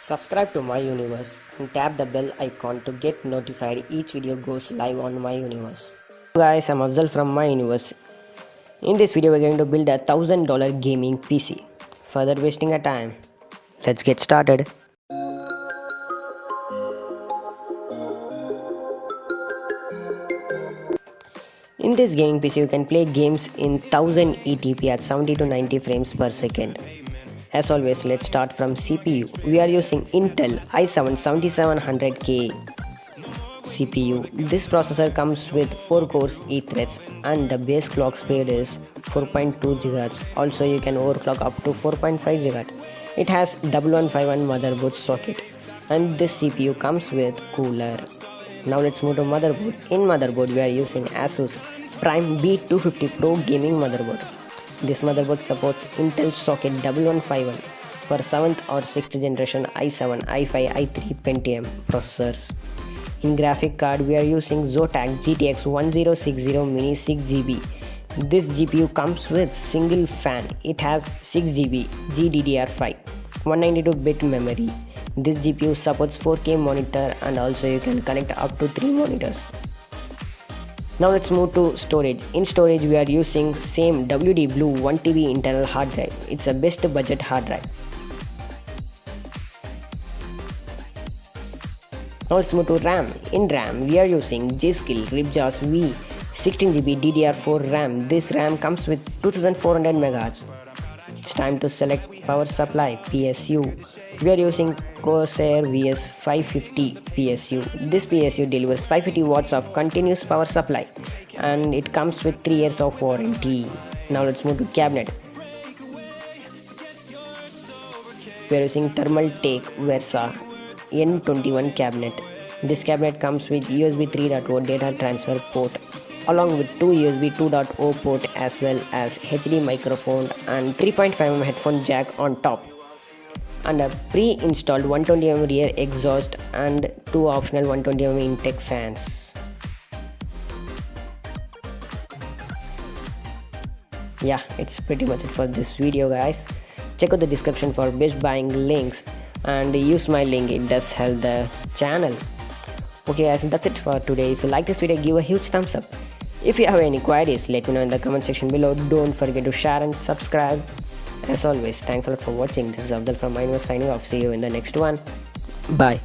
Subscribe to my universe and tap the bell icon to get notified each video goes live on my universe. Hello guys, I'm Afzal from my universe. In this video we're going to build a $1000 gaming PC. Further wasting our time, let's get started. In this gaming PC you can play games in 1080p at 70 to 90 frames per second. As always, let's start from CPU. We are using Intel i7-7700K CPU. This processor comes with 4 cores, 8 threads, and the base clock speed is 4.2 GHz. Also, you can overclock up to 4.5 GHz. It has 1151 motherboard socket, and this CPU comes with cooler. Now let's move to motherboard. In motherboard, we are using Asus Prime B250 Pro gaming motherboard. This motherboard supports Intel Socket 1151 for 7th or 6th generation i7, i5, i3 Pentium processors. In graphic card, we are using Zotact GTX 1060 mini 6GB. This GPU comes with single fan. It has 6GB GDDR5, 192-bit memory. This GPU supports 4K monitor, and also you can connect up to 3 monitors. Now let's move to storage. In storage we are using same WD Blue 1TB internal hard drive. It's a best budget hard drive. Now let's move to RAM. In RAM we are using G.Skill Ripjaws V 16GB DDR4 RAM. This RAM comes with 2400 MHz. It's time to select power supply PSU. We are using Corsair VS550 PSU. This PSU delivers 550 watts of continuous power supply, and it comes with 3 years of warranty. Now let's move to cabinet. We are using Thermaltake Versa N21 cabinet. This cabinet comes with USB 3.0 data transfer port, along with 2 USB 2.0 port, as well as HD microphone and 3.5mm headphone jack on top, and a pre-installed 120mm rear exhaust and 2 optional 120mm intake fans. Yeah, it's pretty much it for this video guys. Check out the description for best buying links and use my link, it does help the channel. Okay guys, that's it for today. If you like this video, give a huge thumbs up. If you have any queries, let me know in the comment section below. Don't forget to share and subscribe. As always, thanks a lot for watching. This is Afzal from my universe signing off. See you in the next one. Bye.